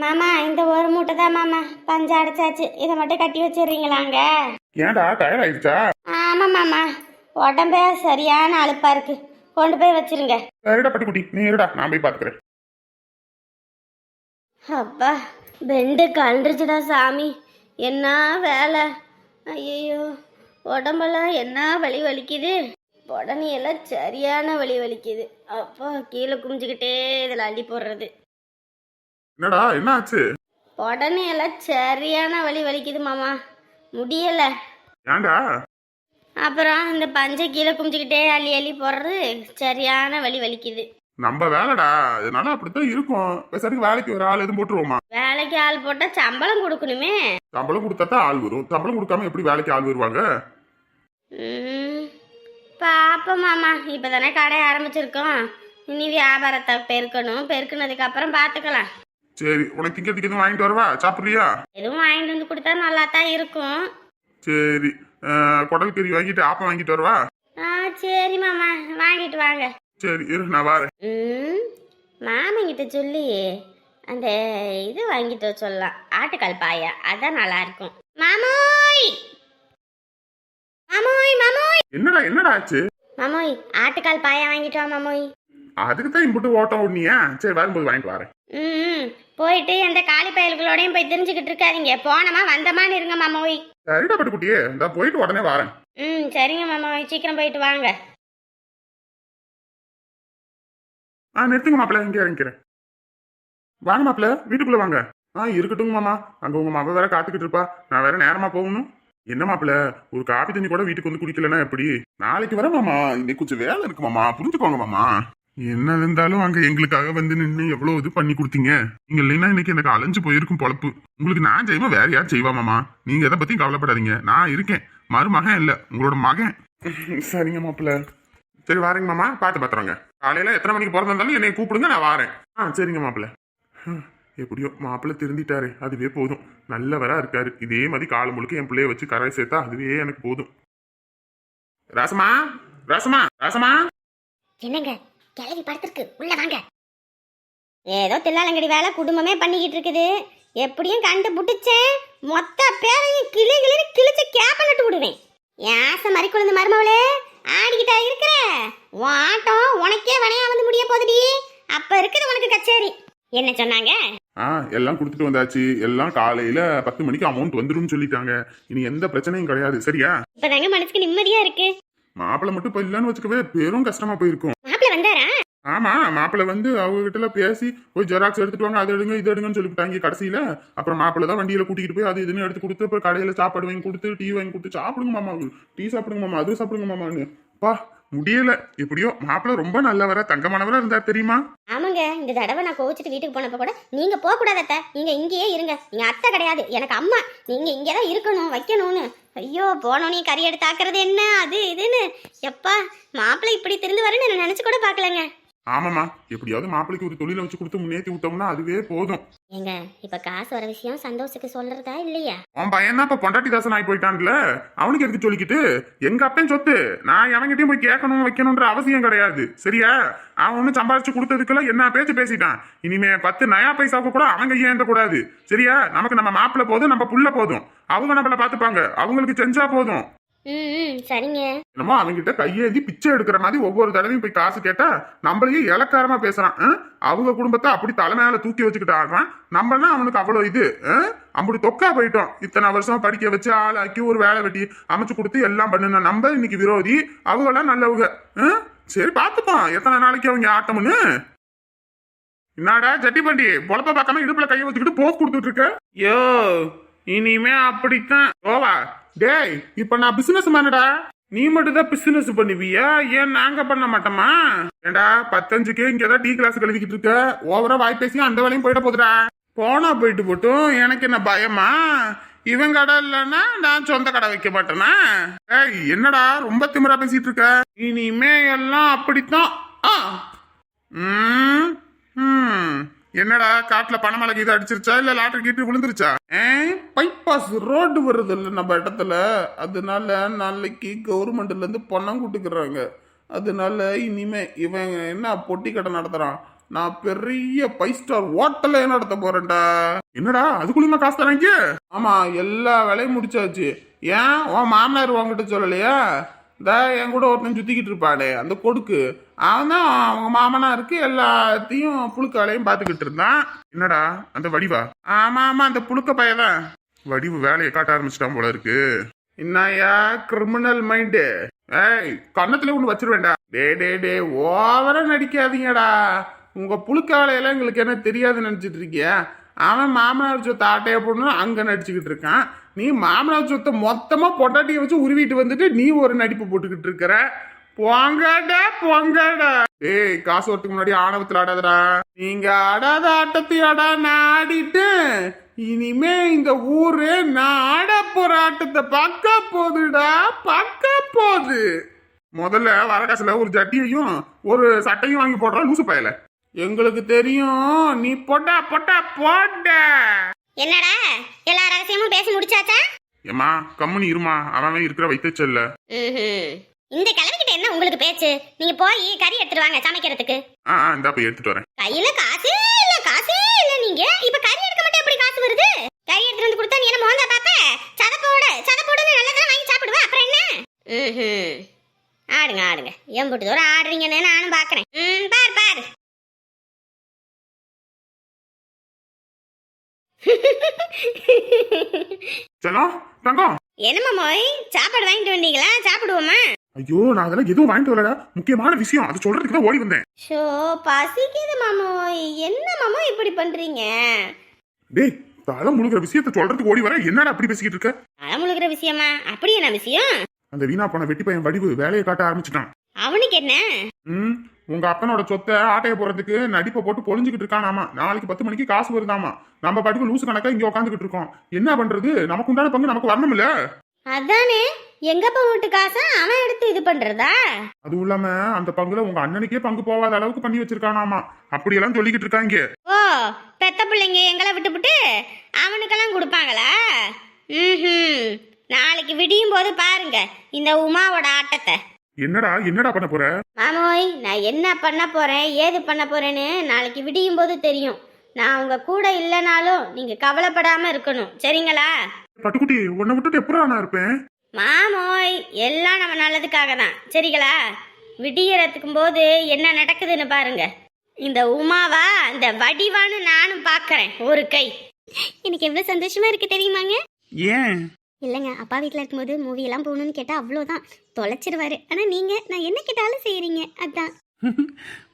மாமா இந்த ஒரு மூட்டை தான் மாமா பஞ்சு அடைச்சாச்சு. இதை மட்டும் கட்டி வச்சிடுறீங்களாங்க? ஏன்டா டயர்ட் ஆயிடுச்சா? ஆமா மாமா, உடம்பே சரியான அலுப்பா இருக்கு. கொண்டு போய் வச்சிருங்க. சரிடா பட்டுக்குட்டி, நீ இருடா, நான் போய் பாத்துக்கிறேன். அப்பா, பெண்டு கண்டுச்சுடா சாமி. என்ன வேலை! ஐயோ, உடம்பெல்லாம் என்ன வலி வலிக்குது. உடனேயெல்லாம் சரியான வலி வலிக்குது. அப்பா, கீழே குமிஞ்சுக்கிட்டே இதில் அள்ளி போடுறது. என்னடா என்ன ஆச்சு? உடனே எல்லாம் சரியான வலி வலிக்குது மாமா, முடியல. ஏன்டா? அப்புறம் இந்த பஞ்சை கீழே குமிஞ்சுக்கிட்டே அள்ளி அள்ளி போடுறது சரியான வலி வலிக்குது. நம்ம வேலைடா, அதனால அப்படித்தான் இருக்கும். பேசாட்டுக்கு வேலைக்கு ஒரு ஆள் எதுவும் போட்டுருவோமா? வேலைக்கு ஆள் போட்டா சம்பளம் கொடுக்கணுமே. சம்பளம் கொடுத்தாதான் ஆள் வரும். சம்பளம் கொடுக்காம எப்படி வேலைக்கு ஆள் வருவாங்க? பாப்போம் மாமா, இப்பதானே கடை ஆரம்பிச்சிருக்கோம். இனி வியாபாரத்தை பெருக்குனதுக்கு அப்புறம் பாத்துக்கலாம். சரி, உனக்கு திங்கிறதுக்கு எதுவும் வாங்கிட்டு வரவா? சாப்பிட்றியா? எதுவும் வாங்கிட்டு வந்து கொடுத்தா நல்லா தான் இருக்கும். சரி, குடல் கறி வாங்கிட்டு ஆப்பம் வாங்கிட்டு வரவா? சரி மாமா, வாங்கிட்டு வாங்க. சரி இரு, நான் வரேன். மாமங்கிட்ட சொல்லி அந்த இது வாங்கிட்டு வர சொல்லலாம், ஆட்டுக்கால் பாயா. அதான் நல்லா இருக்கும். மாமோய் மாமோய் மாமோய்! என்னடா ஆச்சு? மாமோய், ஆட்டுக்கால் பாயா வாங்கிட்டு வா மாமோய். அதுக்கு தான் இம்புட்டு ஓட்டம் ஓடனியா? சரி, வரும்போது வாங்கிட்டு வரேன். போயிட்டு எந்த காலி பயல்களோடையும் போய் தெரிஞ்சுக்கிட்டு இருக்காதீங்க. போனமா வந்தமான்னு இருங்க மாமோய். சரிடா பட்டுக்குட்டியே, இந்த போயிட்டு உடனே வரேன். சரிங்க மாமோய், சீக்கிரம் போயிட்டு வாங்க. நிறுத்துங்க மாப்பிள்ள, இங்கே இறங்கிக்கிறேன். வாங்க மாப்பிள்ள, வீட்டுக்குள்ள வாங்க. இருக்கட்டும் மாமா, அங்க உங்க மாமா வேற காத்துக்கிட்டு இருப்பா. நான் வேற நேரமா போகணும். என்ன மாப்பிள்ள, ஒரு காபி தண்ணி கூட வீட்டுக்கு வந்து குடிக்கலன்னா எப்படி? நாளைக்கு வர மாமா, இன்னைக்கு கொஞ்சம் வேலை இருக்கு மாமா, புரிஞ்சுக்கோங்க மாமா. என்ன இருந்தாலும் அங்க எங்களுக்காக வந்து நின்று எவ்வளவு இது பண்ணி கொடுத்தீங்க. நீங்க இல்லைன்னா இன்னைக்கு எனக்கு அலைஞ்சு போயிருக்கும் பொழப்பு. உங்களுக்கு நான் செய்வா, வேற யார் செய்வா மாமா? நீங்க எதை பத்தியும் கவலைப்படாதீங்க, நான் இருக்கேன். மருமகன் இல்ல, உங்களோட மகன். சரிங்க மாப்பிள்ள. சரி வாரேங்க மாமா, பார்த்து பாத்துறோங்க. காலையில எத்தனை மணிக்கு பிறந்தாலும் என்னை கூப்பிடுங்க, நான் வாரேன். சரிங்க மாப்பிள்ள. எப்படியோ மாப்பிள்ள திருந்திட்டாரு, அதுவே போதும். நல்லவரா இருக்காரு. இதே மாதிரி காலம் முழுக்க என் பிள்ளைய வச்சு கரை சேர்த்தா அதுவே எனக்கு போதும். ராசமா ராசமா ராசமா! என்னங்க, கிளவி படுத்திருக்கு, உள்ள வாங்க. ஏதோ தில்லாலங்கடி வேலை குடும்பமே பண்ணிக்கிட்டு இருக்குது. எப்படியும் கண்டு புட்டுச்சேன். மொத்த பேரையும் கிழிச்சு கேப்ப நட்டு விடுவேன். ஏச மாதிரி குழந்தை மருமவளே, ஆடிக்கிட்டா இருக்கிற உன் ஆட்டம் உனக்கே வனையா வந்து முடிய போகுதுடி. அப்ப இருக்குது உனக்கு கச்சேரி. என்ன சொன்னாங்க? எல்லாம் கொடுத்துட்டு வந்தாச்சு. எல்லாம் காலையில 10 மணிக்கு அமௌண்ட் வந்துடும் சொல்லிட்டாங்க. இனி எந்த பிரச்சனையும் கிடையாது. சரியா? இப்பதாங்க மனசுக்கு நிம்மதியா இருக்கு. மாப்பிள்ள மட்டும் இப்ப இல்லன்னு வச்சுக்கவே பெரும் கஷ்டமா போயிருக்கும். மாப்பிள்ள வந்தாரா? ஆமா, மாப்பிள்ள வந்து அவங்க கிட்ட பேசி போய் ஜெராக்ஸ் எடுத்துட்டு வாங்க, அது எடுங்க இது எடுங்கன்னு சொல்லிவிட்டாங்க. கடைசியில அப்புறம் மாப்பிள்ள தான் வண்டியில கூட்டிகிட்டு போய் அது இதுன்னு எடுத்து கொடுத்து அப்புறம் கடையில சாப்பாடு வாங்கி கொடுத்து டீ வாங்கி கொடுத்து சாப்பிடுங்க மாமா, டீ சாப்பிடுங்க மாமா, அது சாப்பிடுங்க மாமான்னு. பா முடியல. எப்படியோ மாப்பிள்ள ரொம்ப நல்லவரா தங்கமானவரா இருந்தா தெரியுமா? ஆமாங்க, இந்த தடவை நான் கோவிச்சுட்டு வீட்டுக்கு போனப்ப கூட நீங்க போக கூடாது அத்தை, நீங்க இங்கேயே இருங்க. நீங்க அத்தை கிடையாது, எனக்கு அம்மா. நீங்க இங்கேதான் இருக்கணும் வைக்கணும்னு. ஐயோ, போனோம் நீ கறி எடுத்து ஆக்குறது என்ன அது இதுன்னு. எப்பா, மாப்பிள்ளை இப்படி திருந்து வரேன்னு நான் நினைச்சு கூட பாக்கலங்க. ஆமாமா, எப்படியாவது மாப்பிளைக்கு ஒரு தொழில வச்சு கொடுத்து முன்னேற்றி விட்டோம்னா அதுவே போதும். ஏங்க, இப்ப காசு வர விஷயம் சந்தோஷத்துக்கு சொல்றதா இல்லையா? அவன் பையன் தான் இப்ப பொண்டாட்டி தாசன் ஆகி போயிட்டான்ல, அவனுக்கு எதுக்கு சொல்லிக்கிட்டு? எங்க அப்பன் சொத்து நான் எவன்கிட்டயும் போய் கேட்கணும் வைக்கணும்ன்ற அவசியம் கிடையாது. சரியா? அவன் ஒண்ணு சம்பாரிச்சு கொடுத்ததுக்குள்ள என்ன பேச்சு பேசிட்டான். இனிமே 10 நயா பைசாவுக்கு கூட அவங்க ஏந்த கூடாது. சரியா? நமக்கு நம்ம மாப்பிள்ள போதும், நம்ம புள்ள போதும். அவங்க நம்மள பாத்துப்பாங்க, அவங்களுக்கு செஞ்சா போதும். சரிங்க. என்னமோ அவங்கிட்ட கையேந்தி பிச்சை எடுக்கிற மாதிரி ஒவ்வொரு தடவையும் போய் காசு கேட்டா நம்மளையே இலக்காரமா பேசுறான். அவங்க குடும்பத்தை அப்படி தலைமையால தூக்கி வச்சுக்கிட்டு ஆடுறான். நம்மளா அவனுக்கு அவ்வளவு இது அப்படி தொக்கா போயிட்டோம். இத்தனை வருஷம் படிக்க வச்சு ஆளாக்கி ஒரு வேலை வெட்டி அமைச்சு கொடுத்து எல்லாம் பண்ணுன நம்ம இன்னைக்கு விரோதி, அவங்க எல்லாம் நல்லவங்க. சரி பாத்துப்பான் எத்தனை நாளைக்கு அவங்க ஆட்டம்னு. என்னடா ஜட்டி பண்டி பொழப்ப பார்க்காம இடுப்புல கையை வச்சுக்கிட்டு போஸ் கொடுத்துட்டு இருக்க? யோ, இனிமே அப்படித்தான் ஓவா. டேய், இப்ப நான் பிசினஸ் மேனடா. நீ மட்டும் தான் பிசினஸ் பண்ணுவியா? ஏன் நாங்க பண்ண மாட்டோமா? ஏண்டா 15K இங்கதான் டீ கிளாஸ் கழுவிக்கிட்டு இருக்க. ஓவரா வாய் பேசி அந்த வேலையும் போயிட போதுடா. போனா போயிட்டு போட்டும், எனக்கு என்ன பயமா? இவன் கடை இல்லைன்னா நான் சொந்த கடை வைக்க மாட்டேனா? ஏய், என்னடா ரொம்ப திமிரா பேசிட்டு இருக்க? இனிமே எல்லாம் அப்படித்தான். என்னடா காட்டுல பணமழை கீது அடிச்சிருச்சா இல்ல லாட்டரி கீட்டு விழுந்துருச்சா? பைபாஸ் ரோடு வருது இல்ல நம்ம இடத்துல, அதனால நாளைக்கு கவர்மெண்ட்ல இருந்து பணம் கொடுக்குறாங்க. அதனால இனிமே இவன் என்ன பொட்டி கடை நடத்துறான், நான் பெரிய 5 ஸ்டார் ஹோட்டலே நடத்த போறேன்டா. என்னடா அதுக்குள்ளயுமா காசு தராங்க? ஆமா, எல்லா வேலையும் முடிச்சாச்சு. ஏன் உன் மாமனார் உன்கிட்ட சொல்லலையா? இந்த என் கூட ஒருத்தன் சுத்திக்கிட்டு இருப்பானே அந்த கொடுக்கு, அவன் தான் அவங்க மாமனாருக்கு எல்லாத்தையும் புழுக்க வேலையும் பார்த்துக்கிட்டு இருந்தான். என்னடா அந்த வடிவா? ஆமா ஆமா, அந்த புழுக்க பையதான். வடிவு வேலையை காட்ட ஆரம்பிச்சிட்டான் போல இருக்கு. என்னையா கிரிமினல் மைண்டு? ஏய், கன்னத்துல ஒண்ணு வச்சிருவேண்டா. டே ஓவரா நடிக்காதீங்கடா. உங்க புழுக்க வேலையெல்லாம் எங்களுக்கு என்ன தெரியாதுன்னு நினைச்சிட்டு இருக்கியா? அவன் மாமனார் சொத்தை ஆட்டைய போடணும் அங்க நடிச்சுக்கிட்டு இருக்கான். நீ மாமனார் சொத்தை மொத்தமா பொட்டாட்டியை வச்சு உருவிட்டு வந்துட்டு நீ ஒரு நடிப்பு போட்டுக்கிட்டு இருக்கிற. பொங்கடா. ஏய், காசு வரத்துக்கு முன்னாடி ஆணவத்தில் ஆடாதடா. நீங்க ஆடாத ஆட்டத்தையாடா நான் ஆடிட்டு, இனிமே இந்த ஊரு நான் ஆட போற ஆட்டத்தை பார்க்க போகுதுடா, பார்க்க போகுது. முதல்ல வர காசுல ஒரு ஜட்டியையும் ஒரு சட்டையும் வாங்கி போடுற லூசு பயல. எங்களுக்கு தெரியும் நீ போட்டா என்னடா எல்லா ரகசியமும் பேசி முடிச்சாச்சா? ஏமா கம்முனி இருமா, அவன் இருக்கிற வைத்தச்சல்ல. இந்த கிழவிக்கிட்ட என்ன உங்களுக்கு பேச்சு? நீங்க போய் கறி எடுத்துட்டு வாங்க சமைக்கிறதுக்கு. இந்தா போய் எடுத்துட்டு வரேன். கையில காசே இல்ல. நீங்க இப்ப கறி எடுக்க மட்டும் எப்படி காசு வருது? கறி எடுத்துட்டு வந்து கொடுத்தா நீ என்ன மோந்தா பாப்ப? சதப்போடுன்னு நல்லதா வாங்கி சாப்பிடுவா, அப்புறம் என்ன? ஆடுங்க எம்புட்டு தூரம் ஆடுறீங்கன்னு நானும் பாக்குறேன். பாரு செல்லம், தங்கம். என்னம்மா மோய், சாப்பாடு வாங்கிட்டு வந்தீங்களா? சாப்பிடுவோமா? ஐயோ, நான் அதெல்லாம் எதுவும் வாங்கிட்டு வரல. முக்கியமான விஷயம் அது சொல்றதுக்கு தான் ஓடி வந்தேன். ஷோ, பசிக்குது மாமோய். என்ன மாமா இப்படி பண்றீங்க? டேய், தலை முழுகிற விஷயத்த சொல்றதுக்கு ஓடி வர. என்னடா அப்படி பேசிக்கிட்டு இருக்க? தலை முழுகிற விஷயமா? அப்படி என்ன விஷயம்? அந்த வீணா போன வெட்டி பையன் வடிவு வேலையை காட்ட ஆரம்பிச்சுட்டான். அவனுக்கு என்ன? உங்க அப்பனோட சொத்தை ஆட்டைய போறதுக்கு நடிப்பை போட்டு பொழிஞ்சுக்கிட்டு இருக்கானாமா. நாளைக்கு 10 மணிக்கு காசு வருதாமா. நம்ம பாட்டுக்கு லூசு கணக்கா இங்க உட்காந்துக்கிட்டு இருக்கோம். என்ன பண்றது? நமக்கு உண்டான பங்கு நமக்கு வரணும் இல்ல? அதானே, எங்கப்பா வீட்டு காசை அவன் எடுத்து இது பண்றதா? அதுவும் இல்லாம அந்த பங்குல உங்க அண்ணனுக்கே பங்கு போகாத அளவுக்கு பண்ணி வச்சிருக்கானாமா. அப்படியெல்லாம் சொல்லிக்கிட்டு இருக்காங்க. ஓ, பெத்த பிள்ளைங்க எங்களை விட்டுப்புட்டு அவனுக்கெல்லாம் கொடுப்பாங்களா? நாளைக்கு விடியும் போது பாருங்க இந்த உமாவோட ஆட்டத்தை. என்னடா பண்ண போற? மாமோய், நான் என்ன பண்ண போறேன் ஏது பண்ண போறேன்னு நாளைக்கு விடியும் போது தெரியும். நான் உங்க கூட இல்லைனாலும் நீங்க கவலைப்படாம இருக்கணும், சரிங்களா? பட்டுக்குட்டி, உன்னை விட்டுட்டு எப்படா நான் இருப்பேன்? மாமோய், எல்லாம் நம்ம நல்லதுக்காக தான், சரிங்களா? விடியறதுக்கும் போது என்ன நடக்குதுன்னு பாருங்க. இந்த உமாவா இந்த வடிவான்னு நானும் பாக்குறேன் ஒரு கை. எனக்கு எவ்வளவு சந்தோஷமா இருக்கு தெரியுமாங்க? ஏன்? இல்லைங்க, அப்பா வீட்டில் இருக்கும்போது மூவி எல்லாம் போகணும்னு கேட்டால் அவ்வளோதான் தொலைச்சிருவாரு. ஆனால் நீங்கள் நான் என்ன கேட்டாலும் செய்கிறீங்க, அதான்.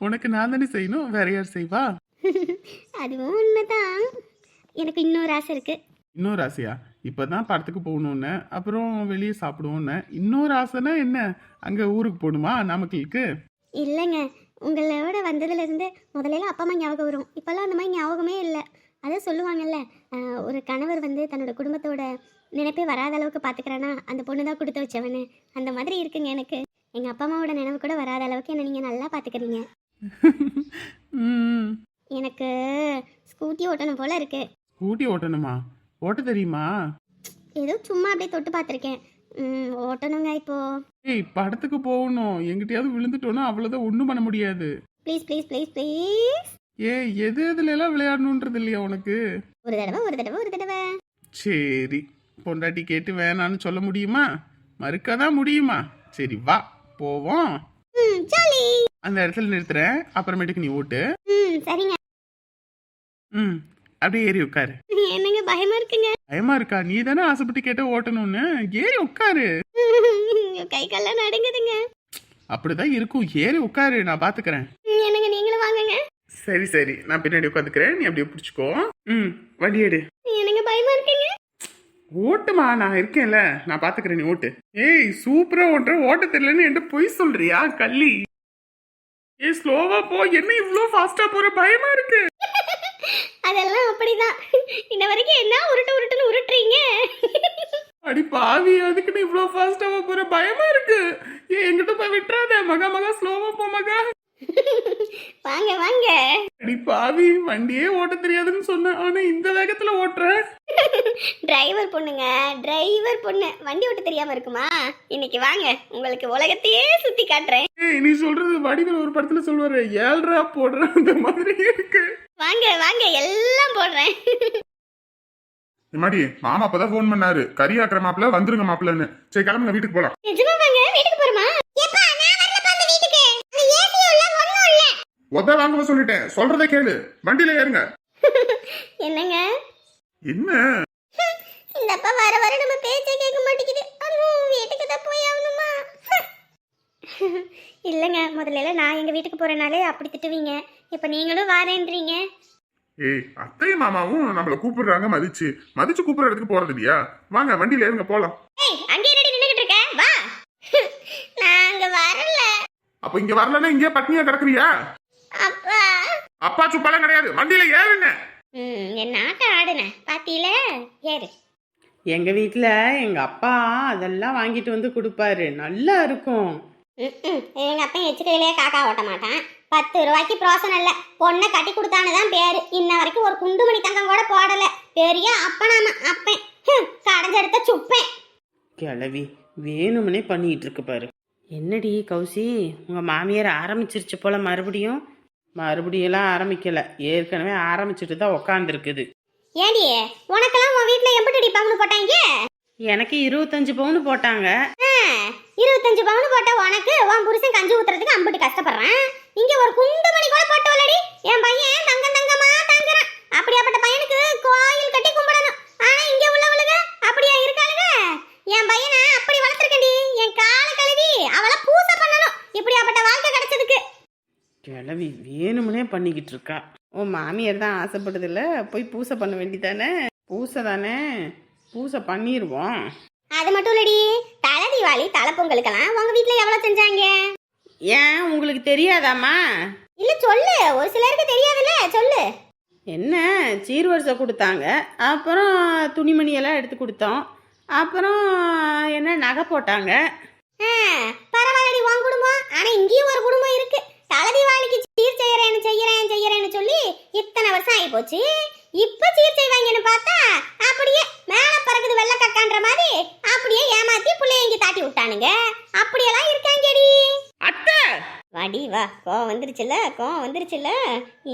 உனக்கு நான் தானே செய்யணும், வேற யார் செய்வா? அதுவும் உண்மைதான். எனக்கு இன்னொரு ஆசை இருக்கு. இன்னொரு ஆசையா? இப்பதான் படத்துக்கு போகணும்னு, அப்புறம் வெளியே சாப்பிடுவோன்னு. இன்னொரு ஆசைனா என்ன? அங்க ஊருக்கு போகணுமா நாமக்கலுக்கு? இல்லைங்க, உங்களோட வந்ததுலேருந்து முதல்ல அப்பா அம்மா ஞாபகம் வரும். இப்போல்லாம் அந்த மாதிரி ஞாபகமே இல்லை. அதான் சொல்லுவாங்கல்ல, ஒரு கணவர் வந்து தன்னோட குடும்பத்தோட நினைப்பே வராத அளவுக்கு பார்த்துக்கிறேன்னா அந்த பொண்ணு தான் கொடுத்து வச்சவனு. அந்த மாதிரி இருக்குங்க எனக்கு. எங்கள் அப்பா அம்மாவோட நினைவு கூட வராத அளவுக்கு என்னை நீங்கள் நல்லா பார்த்துக்கிறீங்க. எனக்கு ஸ்கூட்டி ஓட்டணும் போல இருக்கு. ஸ்கூட்டி ஓட்டணுமா? ஓட்ட தெரியுமா? ஏதோ சும்மா அப்படியே தொட்டு பார்த்துருக்கேன். ஓட்டணுங்க இப்போ. ஏய், படத்துக்கு போகணும். எங்கிட்டயாவது விழுந்துட்டோன்னா அவ்வளோதான், ஒன்றும் பண்ண முடியாது. Please please please please. ஏய், எதுல எல்லாம் விளையாடணுன்றது இல்லையா உனக்கு? ஒரு தடவை. சரி, பொண்டாட்டி கேட்டு வேணான்னு சொல்ல முடியுமா? மறுக்கதான் முடியுமா? சரி வா போவோம். ஜாலி. அந்த இடத்துல நிறுத்துறேன், அப்புறமேட்டுக்கு நீ ஓட்டு. சரிங்க. அப்படியே ஏறி உட்காரு. என்னங்க பயமா இருக்குங்க? பயமா இருக்கா? நீ தானே ஆசைப்பட்டு கேட்ட ஓட்டணும்னு. ஏறி உட்காரு. கை கால்லாம் நடுங்குதுங்க. அப்படிதான் இருக்கும், ஏறி உட்காரு, நான் பாத்துக்கிறேன். என்னங்க நீங்களும் வாங்குங்க. சரி, நான் பின்னாடி உட்காந்துக்கிறேன், நீ அப்படியே பிடிச்சிக்கோ. வண்டி எடு. எனக்கு பயமா இருக்குங்க. ஓட்டுமா, நான் இருக்கேன்ல, நான் பாத்துக்கிறேன், நீ ஓட்டு. ஏய், சூப்பரா ஓட்டுற. ஓட்ட தெரியலன்னு என்கிட்ட பொய் சொல்றியா கள்ளி? ஏய், ஸ்லோவா போ. என்ன இவ்ளோ ஃபாஸ்டா போற? பயமா இருக்கு. அதெல்லாம் அப்படிதான். இன்ன வரைக்கும் என்ன உருட்டுன்னு உருட்டுறீங்க? அடி பாவி, அதுக்கு நீ இவ்ளோ ஃபாஸ்டா போற? பயமா இருக்கு. ஏய், என்கிட்ட போய் விட்டுறாத. மகா ஸ்லோவா போ மகா. வாங்க. அடி பாவி, வண்டியே ஓட்ட தெரியாதுன்னு சொன்ன, ஆனா இந்த வேகத்துல ஓட்டுற. டிரைவர் பொண்ணுங்க, டிரைவர் பொண்ணு. வண்டி ஓட்ட தெரியாம இருக்குமா? இன்னைக்கு வாங்க, உங்களுக்கு உலகத்தையே சுத்தி காட்டுறேன். ஏய் நீ சொல்றது வடிவேல் ஒரு படத்துல சொல்லுவாரு, 7 ரூபா போடுற அந்த மாதிரி இருக்கு. வாங்க வாங்க, எல்லாம் போடுறேன். இம்மாடி மாமா அப்பதான் ஃபோன் பண்ணாரு, கறி ஆக்குற மாப்பிள்ள வந்துருங்க மாப்பிள்ளன்னு. சரி கிளம்புங்க, வீட்டுக்கு போலாம். நிஜமா வாங்க, வீட்டுக்கு போறோமா? ஏப்பா நான் வரலப்பா அந்த வீட்டுக்கு. அது ஏசி இல்ல, ஒண்ணும் இல்ல. ஒத்த வாங்கவ சொல்லிட்டேன், சொல்றத கேளு, வண்டியில ஏறுங்க. என்னங்க என்ன இந்த அப்பா வர வர நம்ம பேச்சே கேட்க மாட்டேங்குது. அதுவும் வீட்டுக்கு தான் போய் ஆகணுமா? இல்லைங்க, முதல்ல நான் எங்கள் வீட்டுக்கு போகிறனாலே அப்படி திட்டுவீங்க. இப்போ நீங்களும் வாரேன்றீங்க. ஏய் அத்தையும் மாமாவும் நம்மள கூப்பிடுறாங்க, மதிச்சு மதிச்சு கூப்பிடுற இடத்துக்கு போறது இல்லையா? வாங்க வண்டியில ஏறுங்க போலாம். ஏய் அங்கே ரெடி நின்னுகிட்டு இருக்க, வா. நாங்க வரல. அப்ப இங்க வரலன்னா இங்கே பட்னியா கிடக்குறியா? அப்பா அப்பா சுப்பாலாம் கிடையாது, வண்டியில ஏறுங்க. என்ன ஆட்டம் ஆடுன பாத்தியில, ஏறு. எங்க வீட்ல எங்க அப்பா அதெல்லாம் வாங்கிட்டு வந்து கொடுப்பாரு, நல்லா இருக்கும். எங்க அப்பா எச்சுக்கையிலே காக்கா ஓட்ட மாட்டான். 10 ரூபாய்க்கு பிரோசனம் இல்ல. பொண்ணை கட்டி கொடுத்தானுதான் பேரு. இன்ன வரைக்கும் ஒரு குண்டுமணி தங்கம் கூட போடல. பெரிய அப்பனாம அப்பன், கடைஞ்செடுத்த சுப்பேன். கிளவி வேணும்னே பண்ணிட்டு இருக்கு பாரு. என்னடி கௌசி, உங்க மாமியார் ஆரம்பிச்சிருச்சு போல மறுபடியும்? மறுபடியெல்லாம் ஆரம்பிக்கல, ஏற்கனவே ஆரம்பிச்சுட்டு தான் உக்காந்துருக்குது. ஏடி உனக்கெல்லாம் உன் வீட்டுல எம்பட்டடி பவுன் போட்டாங்க? எனக்கு 25 பவுன் போட்டாங்க. 25 பவுன் போட்ட உனக்கு உன் புருஷன் கஞ்சி ஊத்துறதுக்கு அம்பட்டு கஷ்டப்படுறான். இங்க ஒரு குண்டு மணி கூட போட்டவளடி. என் பையன் தங்கம் தங்கமா தாங்குறான். அப்படியாப்பட்ட பையனுக்கு கோயில் கட்டி கும்பிடணும். ஆனா இங்க உள்ளவளுக அப்படியா இருக்காளுங்க? என் பையனை அப்படி வளர்த்துருக்கடி. என் கால கழுவி அவளை பூசை பண்ணணும். இப்படியாப்பட்ட வாழ்க்கை கிடைச்சதுக்கு. கிளவி வேணும்னே பண்ணிக்கிட்டு இருக்கா. உன் மாமியார் தான் ஆசைப்படுதில்ல, போய் பூசை பண்ண வேண்டிதானே? பூசை தானே, பூசை பண்ணிடுவோம். அது மட்டும் இல்லடி, தலை தீபாவளி தலை பொங்கலுக்கெல்லாம் உங்க வீட்டுல எவ்வளவு செஞ்சாங்க? ஏன் உங்களுக்கு தெரியாதாம்மா? இல்ல சொல்லு, ஒரு சிலருக்கு தெரியாதுல்ல, சொல்லு. என்ன சீர்வரிசை கொடுத்தாங்க, அப்புறம் துணிமணியெல்லாம் எடுத்து கொடுத்தோம், அப்புறம் என்ன நகை போட்டாங்க. பரவாயில்லடி உன் குடும்பம். ஆனா இங்கேயும் ஒரு குடும்பம் இருக்கு. தலை தீபாவளிக்கு சீர் செய்யறேன்னு சொல்லி இத்தனை வருஷம் ஆகி போச்சு. இப்ப சீர் செய்வாங்கன்னு பார்த்தா அப்படியே மேல பறக்குது வெள்ளை கக்கான்ற மாதிரி அப்படியே ஏமாத்தி பிள்ளைய இங்க தாட்டி விட்டானுங்க. அப்படியெல்லாம் இருக்காங்கடி. அத்தை வாடி வா, கோவம் வந்துருச்சுல்ல.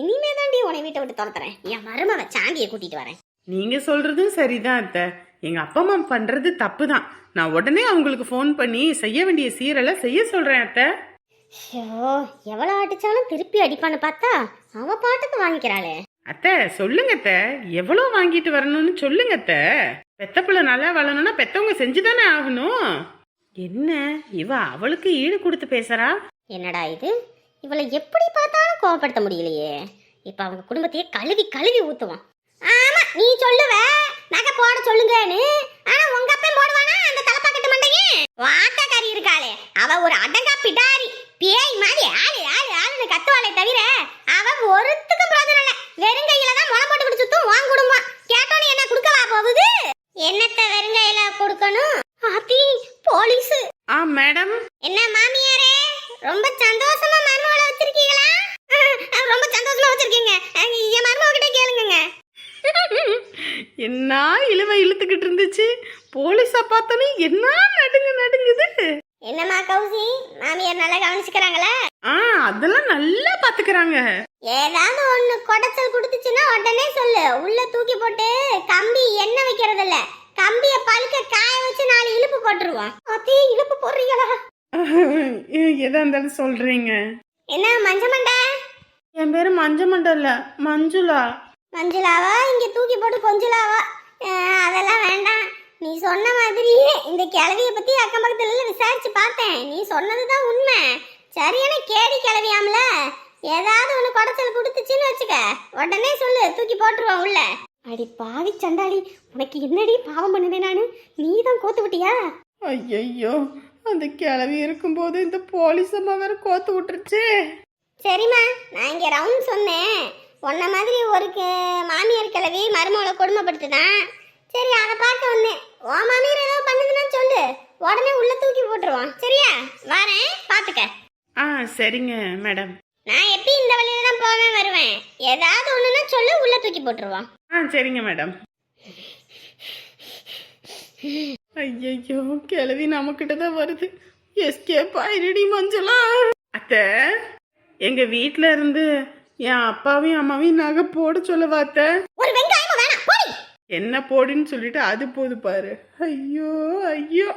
இனிமே தாண்டி உன்னை வீட்டை விட்டு துரத்துறேன். என் மருமவ சாந்தியை கூட்டிட்டு வரேன். நீங்க சொல்றதும் சரிதான் அத்தை. எங்க அப்பா அம்மா பண்றது தப்பு தான். நான் உடனே அவங்களுக்கு ஃபோன் பண்ணி செய்ய வேண்டிய சீரெல்லாம் செய்ய சொல்றேன் அத்தை. ஐயோ, எவ்வளவு அடிச்சாலும் திருப்பி அடிப்பான்னு பார்த்தா அவ பாட்டுக்கு வாங்கிக்கிறாளே. அத்தை சொல்லுங்க அத்தை, எவ்வளவு வாங்கிட்டு வரணும்னு சொல்லுங்க அத்தை. பெத்த பிள்ளை நல்லா வளரணும்னா பெத்தவங்க செஞ்சுதானே ஆகணும். என்ன இவ அவளுக்கு ஈடு கொடுத்து பேசுறா? என்னடா இது, இவளை எப்படி பார்த்தாலும் கோவப்படுத்த முடியலையே. இப்ப அவங்க குடும்பத்தையே கழுவி கழுவி ஊத்துவான். ஆமா நீ சொல்லுவ நகை போட சொல்லுங்கன்னு, ஆனா உங்க அப்பன் போடுவானா அந்த தலப்பாக்கட்டு மண்டையே? வாட்டக்காரி இருக்காளே, அவ ஒரு அடங்கா பிடாரி பேய் மாதிரி ஆளுன்னு கத்துவாளே தவிர அவ ஒருத்துக்கும் பிரோஜனம் இல்ல. வெறுங்கையில தான் முளை போட்டு சுத்தும் உன் குடும்பம். கேட்டோன்னு என்ன கொடுக்கவா போகுது? என்னத்த வெறுங்கையில கொடுக்கணும்? ஆத்தி போலீஸ். மேடம். என்ன மாமியாரே, ரொம்ப சந்தோஷமா மருமகளை வச்சிருக்கீங்களா? ரொம்ப சந்தோஷமா வச்சிருக்கீங்க. என் மருமக கிட்ட கேளுங்க. என்ன இழுவை இழுத்துக்கிட்டு இருந்துச்சு, போலீஸா பார்த்தோன்னே என்ன நடுங்குது. என்னம்மா கௌசி, மாமியார் நல்லா கவனிச்சுக்கிறாங்களா? அதெல்லாம் நல்லா பாத்துக்கிறாங்க. ஏதாவது ஒண்ணு கொடைச்சல் கொடுத்துச்சுன்னா உடனே சொல்லு. உள்ள தூக்கி போட்டு கம்பி எண்ணெய் வைக்கிறது இல்ல, கம்பிய பழுக்க காய வச்சு 4 இழுப்பு போட்டுருவோம். அத்தி இழுப்பு போடுறீங்களா? எதா இருந்தாலும் சொல்றீங்க. என்ன மஞ்சமண்டா? என் பேரு மஞ்சமண்டா இல்ல, மஞ்சுளா. மஞ்சுளாவா? இங்க தூக்கி போட்டு கொஞ்சலாவா? அதெல்லாம் வேண்டாம். நீ சொன்ன மாதிரியே இந்த கிழவிய பத்தி அக்கம் பக்கத்துல விசாரிச்சு பார்த்தேன். நீ சொன்னதுதான் உண்மை. சரியான கேடி கிளவியாம்ல. ஏதாவது ஒண்ணு குடைச்சல் கொடுத்துச்சுன்னு வச்சுக்க, உடனே சொல்லு, தூக்கி போட்டுருவோம் உள்ள. அடி பாவி சண்டாளி, உனக்கு என்னடி பாவம் பண்ணுவேன் நானு? நீ தான் கோத்து விட்டியா? ஐயோ, அந்த கிளவி இருக்கும்போது இந்த போலீஸ் அம்மா வேற கோத்து விட்டுருச்சு. சரிம்மா, நான் இங்க ரவுண்ட் சொன்னேன். உன்ன மாதிரி ஒரு மாமியார் கிளவி மருமகளை கொடுமைப்படுத்துதான். சரி அதை பார்க்க வந்தேன். உன் மாமியார் ஏதாவது பண்ணுதுன்னா சொல்லு, உடனே உள்ள தூக்கி போட்டுருவான். சரியா? வரேன், பாத்துக்க. சரிங்க மேடம். நான் எப்பயும் இந்த வழியில தான் போவேன் வருவேன். ஏதாவது ஒண்ணுன்னா சொல்லு, உள்ள தூக்கி போட்டுருவான். சரிங்க மேடம். ஐயையோ கிளவி நம்மக்கிட்ட தான் வருது. எஸ்கேப் ஆயிரடி மஞ்சளா. அத்தை, எங்க வீட்ல இருந்து என் அப்பாவையும் அம்மாவையும் நகை போட சொல்லவா அத்தை? ஒரு வெங்காயமும் வேணாம் போடி. என்ன போடுன்னு சொல்லிட்டு அது போது பாரு. ஐயோ ஐயோ